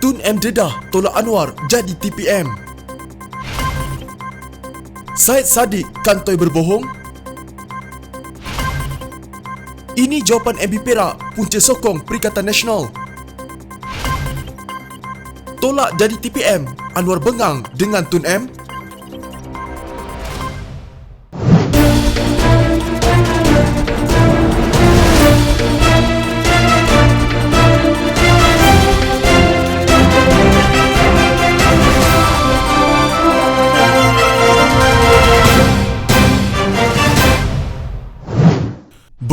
Tun M dedah tolak Anwar jadi TPM. Syed Saddiq kantoi berbohong. Ini jawapan MB Perak punca sokong Perikatan Nasional. Tolak jadi TPM, Anwar bengang dengan Tun M.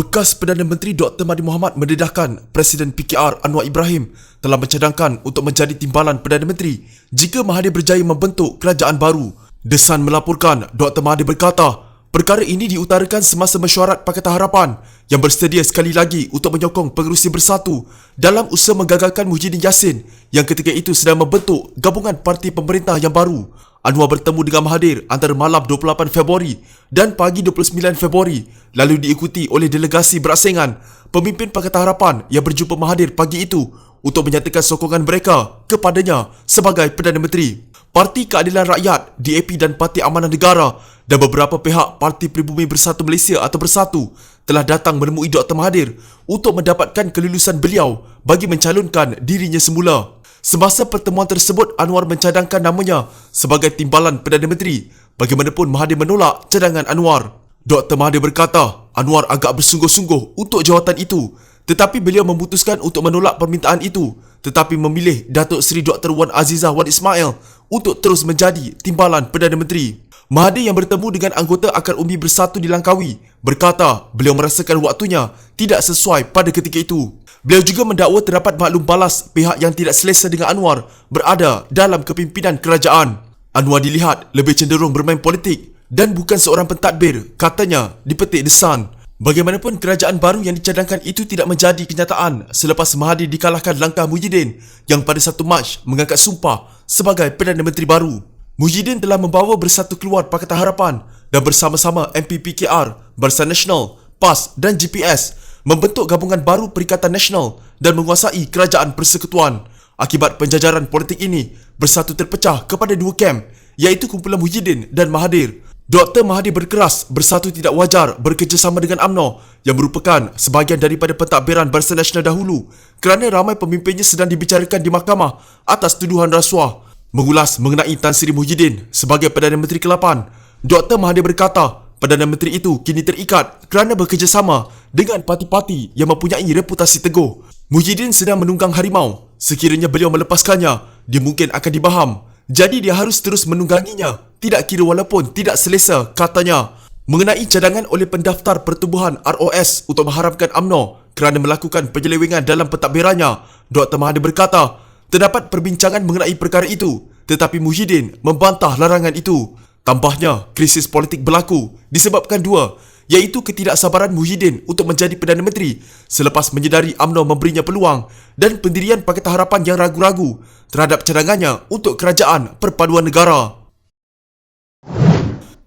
Bekas Perdana Menteri Dr. Mahathir Mohamad mendedahkan Presiden PKR Anwar Ibrahim telah mencadangkan untuk menjadi timbalan Perdana Menteri jika Mahathir berjaya membentuk kerajaan baru. The Sun melaporkan Dr. Mahathir berkata, perkara ini diutarakan semasa mesyuarat Pakatan Harapan yang bersedia sekali lagi untuk menyokong pengerusi bersatu dalam usaha menggagalkan Muhyiddin Yassin yang ketika itu sedang membentuk gabungan parti pemerintah yang baru. Anwar bertemu dengan Mahathir antara malam 28 Februari dan pagi 29 Februari lalu diikuti oleh delegasi berasingan pemimpin Pakatan Harapan yang berjumpa Mahathir pagi itu untuk menyatakan sokongan mereka kepadanya sebagai Perdana Menteri. Parti Keadilan Rakyat, DAP dan Parti Amanah Negara dan beberapa pihak Parti Pribumi Bersatu Malaysia atau Bersatu telah datang menemui Dr. Mahathir untuk mendapatkan kelulusan beliau bagi mencalonkan dirinya semula. Semasa pertemuan tersebut, Anwar mencadangkan namanya sebagai timbalan Perdana Menteri. Bagaimanapun Mahathir menolak cadangan Anwar. Dr. Mahathir berkata, Anwar agak bersungguh-sungguh untuk jawatan itu, tetapi beliau memutuskan untuk menolak permintaan itu, tetapi memilih Datuk Seri Dr. Wan Azizah Wan Ismail untuk terus menjadi timbalan Perdana Menteri. Mahathir yang bertemu dengan anggota Akar Umbi Bersatu di Langkawi berkata beliau merasakan waktunya tidak sesuai pada ketika itu. Beliau juga mendakwa terdapat maklum balas pihak yang tidak selesa dengan Anwar berada dalam kepimpinan kerajaan. Anwar dilihat lebih cenderung bermain politik dan bukan seorang pentadbir, katanya dipetik The Sun. Bagaimanapun kerajaan baru yang dicadangkan itu tidak menjadi kenyataan selepas Mahathir dikalahkan langkah Muhyiddin yang pada 1 Mac mengangkat sumpah sebagai Perdana Menteri baru. Muhyiddin telah membawa Bersatu keluar Pakatan Harapan dan bersama-sama MPPKR, Barisan Nasional, PAS dan GPS membentuk gabungan baru Perikatan Nasional dan menguasai Kerajaan Persekutuan. Akibat penjajaran politik ini, Bersatu terpecah kepada dua kem, iaitu kumpulan Muhyiddin dan Mahathir. Dr. Mahathir berkeras Bersatu tidak wajar bekerjasama dengan UMNO yang merupakan sebahagian daripada pentadbiran Barisan Nasional dahulu kerana ramai pemimpinnya sedang dibicarakan di mahkamah atas tuduhan rasuah. Mengulas mengenai Tan Sri Muhyiddin sebagai Perdana Menteri ke-8, Dr. Mahathir berkata, Perdana Menteri itu kini terikat kerana bekerjasama dengan parti-parti yang mempunyai reputasi teguh. Muhyiddin sedang menunggang harimau. Sekiranya beliau melepaskannya, dia mungkin akan dibaham. Jadi dia harus terus menungganginya, tidak kira walaupun tidak selesa, katanya. Mengenai cadangan oleh pendaftar pertubuhan ROS untuk mengharamkan UMNO kerana melakukan penyelewengan dalam pentadbirannya, Dr. Mahathir berkata, terdapat perbincangan mengenai perkara itu, tetapi Muhyiddin membantah larangan itu. Tambahnya, krisis politik berlaku disebabkan dua, iaitu ketidaksabaran Muhyiddin untuk menjadi Perdana Menteri selepas menyedari UMNO memberinya peluang dan pendirian Pakatan Harapan yang ragu-ragu terhadap cadangannya untuk kerajaan perpaduan negara.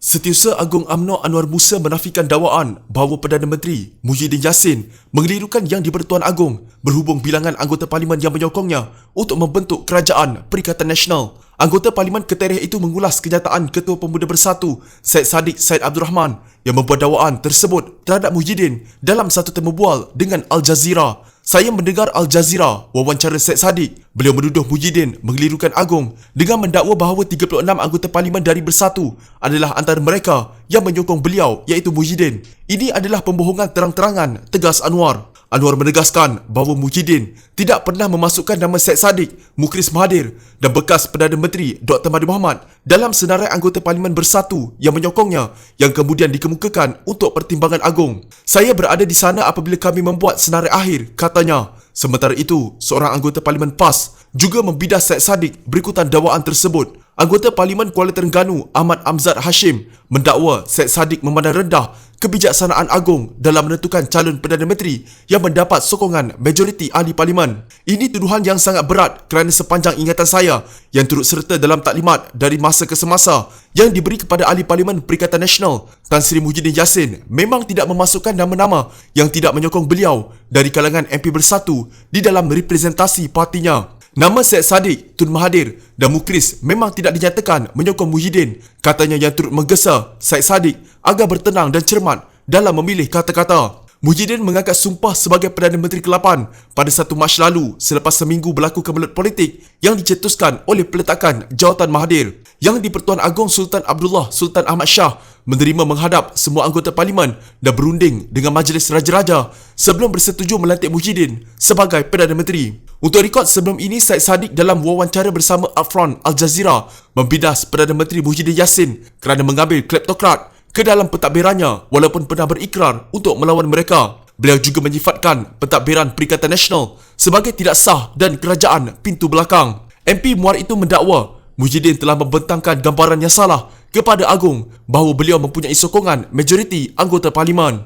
Setiausaha Agung UMNO Anwar Musa menafikan dakwaan bahawa Perdana Menteri Muhyiddin Yassin mengelirukan Yang di-Pertuan Agong berhubung bilangan anggota parlimen yang menyokongnya untuk membentuk Kerajaan Perikatan Nasional. Anggota parlimen ketarikh itu mengulas kenyataan Ketua Pemuda Bersatu Syed Saddiq Syed Abdul Rahman yang membuat dakwaan tersebut terhadap Muhyiddin dalam satu temu bual dengan Al Jazeera. Saya mendengar Al Jazeera wawancara Syed Saddiq. Beliau menuduh Muhyiddin mengelirukan Agong dengan mendakwa bahawa 36 anggota parlimen dari Bersatu adalah antara mereka yang menyokong beliau, iaitu Muhyiddin. Ini adalah pembohongan terang-terangan, tegas Anwar. Anwar menegaskan bahawa Muhyiddin tidak pernah memasukkan nama Syed Saddiq, Mukhlis Mahathir dan bekas Perdana Menteri Dr. Mahathir Mohamad dalam senarai anggota parlimen Bersatu yang menyokongnya yang kemudian dikemukakan untuk pertimbangan agung. Saya berada di sana apabila kami membuat senarai akhir, katanya. Sementara itu, seorang anggota parlimen PAS juga membidah Syed Saddiq berikutan dakwaan tersebut. Anggota Parlimen Kuala Terengganu Ahmad Amzad Hashim mendakwa Syed Saddiq memandang rendah kebijaksanaan agung dalam menentukan calon Perdana Menteri yang mendapat sokongan majoriti ahli parlimen. Ini tuduhan yang sangat berat kerana sepanjang ingatan saya yang turut serta dalam taklimat dari masa ke semasa yang diberi kepada ahli parlimen Perikatan Nasional Tan Sri Muhyiddin Yassin memang tidak memasukkan nama-nama yang tidak menyokong beliau dari kalangan MP Bersatu di dalam representasi partinya. Nama Syed Saddiq, Tun Mahathir dan Mukhlis memang tidak dinyatakan menyokong Muhyiddin. Katanya yang turut menggesa Syed Saddiq agar bertenang dan cermat dalam memilih kata-kata. Muhyiddin mengangkat sumpah sebagai Perdana Menteri ke-8 pada 1 Mac lalu selepas seminggu berlaku kemelut politik yang dicetuskan oleh peletakan jawatan Mahathir. Yang di-Pertuan Agong Sultan Abdullah Sultan Ahmad Shah menerima menghadap semua anggota parlimen dan berunding dengan Majlis Raja-Raja sebelum bersetuju melantik Muhyiddin sebagai Perdana Menteri. Untuk rekod, sebelum ini Syed Saddiq dalam wawancara bersama Upfront Al Jazeera membidas Perdana Menteri Muhyiddin Yassin kerana mengambil kleptokrat ke dalam pentadbirannya walaupun pernah berikrar untuk melawan mereka. Beliau juga menyifatkan pentadbiran Perikatan Nasional sebagai tidak sah dan kerajaan pintu belakang. MP Muar itu mendakwa Muhyiddin telah membentangkan gambaran yang salah kepada Agong bahawa beliau mempunyai sokongan majoriti anggota parlimen.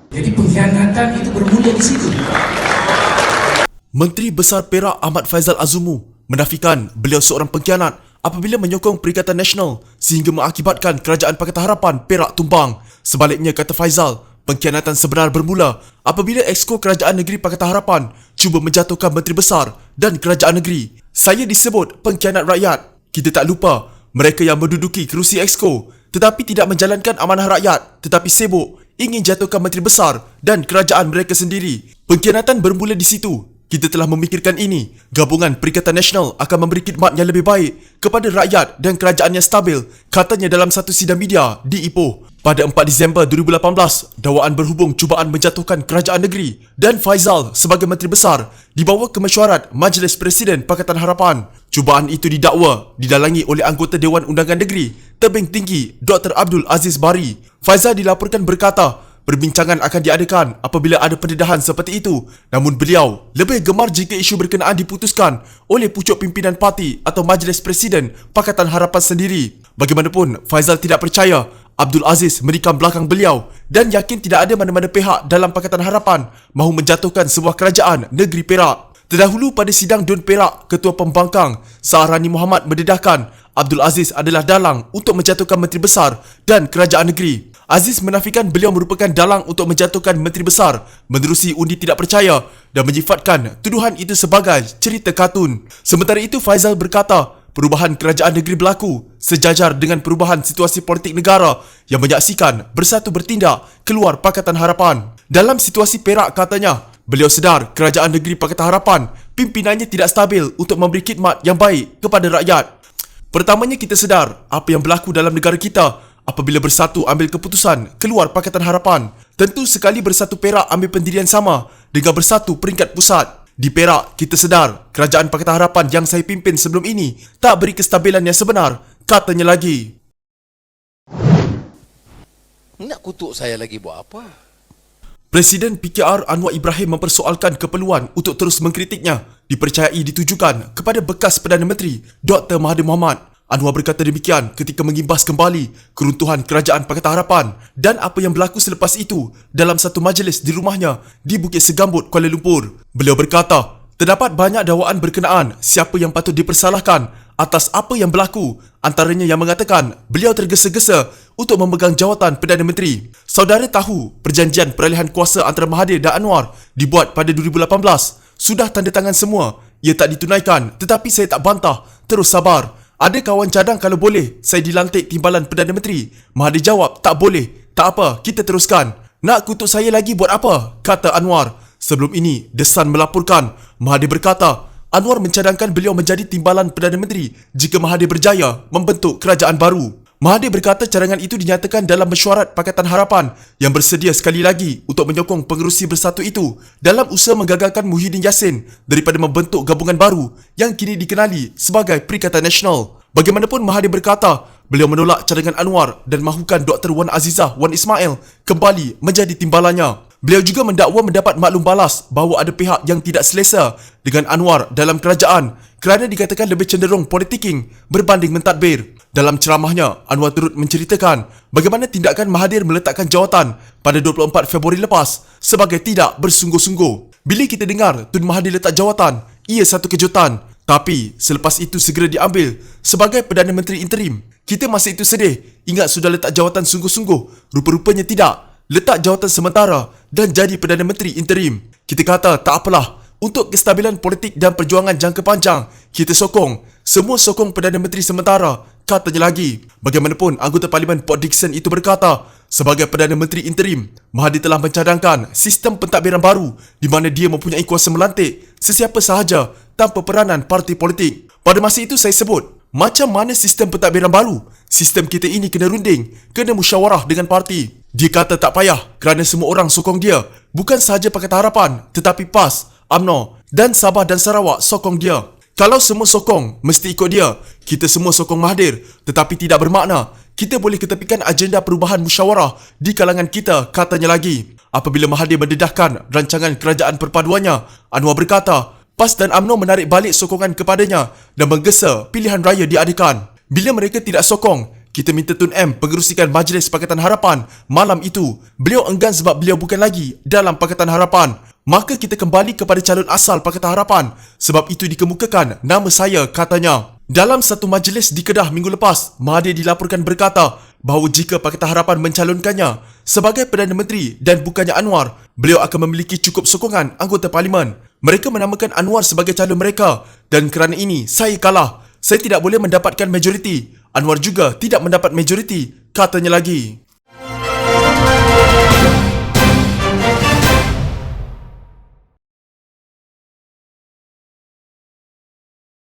Jadi pengkhianatan itu bermula di situ. Menteri Besar Perak Ahmad Faizal Azumu menafikan beliau seorang pengkhianat apabila menyokong Perikatan Nasional sehingga mengakibatkan Kerajaan Pakatan Harapan Perak tumbang. Sebaliknya, kata Faizal, pengkhianatan sebenar bermula apabila Exco Kerajaan Negeri Pakatan Harapan cuba menjatuhkan Menteri Besar dan Kerajaan Negeri. Saya disebut pengkhianat rakyat. Kita tak lupa mereka yang menduduki kerusi Exco tetapi tidak menjalankan amanah rakyat tetapi sibuk ingin jatuhkan Menteri Besar dan kerajaan mereka sendiri. Pengkhianatan bermula di situ. Kita telah memikirkan ini. Gabungan Perikatan Nasional akan memberi khidmat yang lebih baik kepada rakyat dan kerajaan yang stabil, katanya dalam satu sidang media di Ipoh. Pada 4 Disember 2018, dakwaan berhubung cubaan menjatuhkan kerajaan negeri dan Faizal sebagai Menteri Besar dibawa ke mesyuarat Majlis Presiden Pakatan Harapan. Cubaan itu didakwa didalangi oleh anggota Dewan Undangan Negeri Tebing Tinggi Dr. Abdul Aziz Bari. Faizal dilaporkan berkata, perbincangan akan diadakan apabila ada pendedahan seperti itu. Namun beliau lebih gemar jika isu berkenaan diputuskan oleh pucuk pimpinan parti atau Majlis Presiden Pakatan Harapan sendiri. Bagaimanapun, Faizal tidak percaya Abdul Aziz menikam belakang beliau dan yakin tidak ada mana-mana pihak dalam Pakatan Harapan mahu menjatuhkan sebuah kerajaan negeri Perak. Terdahulu pada sidang Dun Perak, Ketua Pembangkang Sahrani Muhammad mendedahkan Abdul Aziz adalah dalang untuk menjatuhkan Menteri Besar dan kerajaan negeri. Aziz menafikan beliau merupakan dalang untuk menjatuhkan Menteri Besar menerusi undi tidak percaya dan menyifatkan tuduhan itu sebagai cerita kartun. Sementara itu, Faizal berkata perubahan kerajaan negeri berlaku sejajar dengan perubahan situasi politik negara yang menyaksikan Bersatu bertindak keluar Pakatan Harapan. Dalam situasi Perak, katanya, beliau sedar kerajaan negeri Pakatan Harapan pimpinannya tidak stabil untuk memberi khidmat yang baik kepada rakyat. Pertamanya, kita sedar apa yang berlaku dalam negara kita apabila Bersatu ambil keputusan keluar Pakatan Harapan. Tentu sekali Bersatu Perak ambil pendirian sama dengan Bersatu peringkat pusat. Di Perak, kita sedar kerajaan Pakatan Harapan yang saya pimpin sebelum ini tak beri kestabilan yang sebenar, katanya lagi. Nak kutuk saya lagi buat apa? Presiden PKR Anwar Ibrahim mempersoalkan keperluan untuk terus mengkritiknya dipercayai ditujukan kepada bekas Perdana Menteri Dr. Mahathir Mohamad. Anwar berkata demikian ketika mengimbas kembali keruntuhan Kerajaan Pakatan Harapan dan apa yang berlaku selepas itu dalam satu majlis di rumahnya di Bukit Segambut, Kuala Lumpur. Beliau berkata, terdapat banyak dakwaan berkenaan siapa yang patut dipersalahkan atas apa yang berlaku, antaranya yang mengatakan beliau tergesa-gesa untuk memegang jawatan Perdana Menteri. Saudara tahu perjanjian peralihan kuasa antara Mahathir dan Anwar dibuat pada 2018. Sudah tanda tangan semua. Ia tak ditunaikan, tetapi saya tak bantah, terus sabar. Ada kawan cadang kalau boleh saya dilantik timbalan Perdana Menteri. Mahathir jawab, tak boleh. Tak apa, kita teruskan. Nak kutuk saya lagi buat apa? Kata Anwar. Sebelum ini, The Sun melaporkan Mahathir berkata Anwar mencadangkan beliau menjadi timbalan Perdana Menteri jika Mahathir berjaya membentuk kerajaan baru. Mahathir berkata cadangan itu dinyatakan dalam mesyuarat Pakatan Harapan yang bersedia sekali lagi untuk menyokong pengerusi Bersatu itu dalam usaha menggagalkan Muhyiddin Yassin daripada membentuk gabungan baru yang kini dikenali sebagai Perikatan Nasional. Bagaimanapun, Mahathir berkata beliau menolak cadangan Anwar dan mahukan Dr. Wan Azizah Wan Ismail kembali menjadi timbalannya. Beliau juga mendakwa mendapat maklum balas bahawa ada pihak yang tidak selesa dengan Anwar dalam kerajaan kerana dikatakan lebih cenderung politiking berbanding mentadbir. Dalam ceramahnya, Anwar turut menceritakan bagaimana tindakan Mahathir meletakkan jawatan pada 24 Februari lepas sebagai tidak bersungguh-sungguh. Bila kita dengar Tun Mahathir letak jawatan, ia satu kejutan. Tapi selepas itu segera diambil sebagai Perdana Menteri interim. Kita masa itu sedih, ingat sudah letak jawatan sungguh-sungguh. Rupa-rupanya tidak. Letak jawatan sementara dan jadi Perdana Menteri interim. Kita kata tak apalah, Untuk kestabilan politik dan perjuangan jangka panjang, kita sokong. Semua sokong Perdana Menteri sementara, katanya lagi. Bagaimanapun, anggota Parlimen Port Dickson itu berkata, sebagai Perdana Menteri interim, Mahathir telah mencadangkan sistem pentadbiran baru di mana dia mempunyai kuasa melantik sesiapa sahaja tanpa peranan parti politik. Pada masa itu saya sebut, macam mana sistem pentadbiran baru? Sistem kita ini kena runding, kena musyawarah dengan parti. Dia kata tak payah kerana semua orang sokong dia. Bukan sahaja Pakatan Harapan, tetapi PAS, UMNO dan Sabah dan Sarawak sokong dia. Kalau semua sokong, mesti ikut dia. Kita semua sokong Mahathir, tetapi tidak bermakna kita boleh ketepikan agenda perubahan musyawarah di kalangan kita, katanya lagi. Apabila Mahathir mendedahkan rancangan kerajaan perpaduannya, Anwar berkata, PAS dan UMNO menarik balik sokongan kepadanya dan menggesa pilihan raya diadakan. Bila mereka tidak sokong, kita minta Tun M pengerusikan Majlis Pakatan Harapan malam itu. Beliau enggan sebab beliau bukan lagi dalam Pakatan Harapan. Maka kita kembali kepada calon asal Pakatan Harapan. Sebab itu dikemukakan nama saya, katanya. Dalam satu majlis di Kedah minggu lepas, Mahathir dilaporkan berkata bahawa jika Pakatan Harapan mencalonkannya sebagai Perdana Menteri dan bukannya Anwar, beliau akan memiliki cukup sokongan anggota Parlimen. Mereka menamakan Anwar sebagai calon mereka dan kerana ini saya kalah. Saya tidak boleh mendapatkan majoriti. Anwar juga tidak mendapat majoriti, katanya lagi.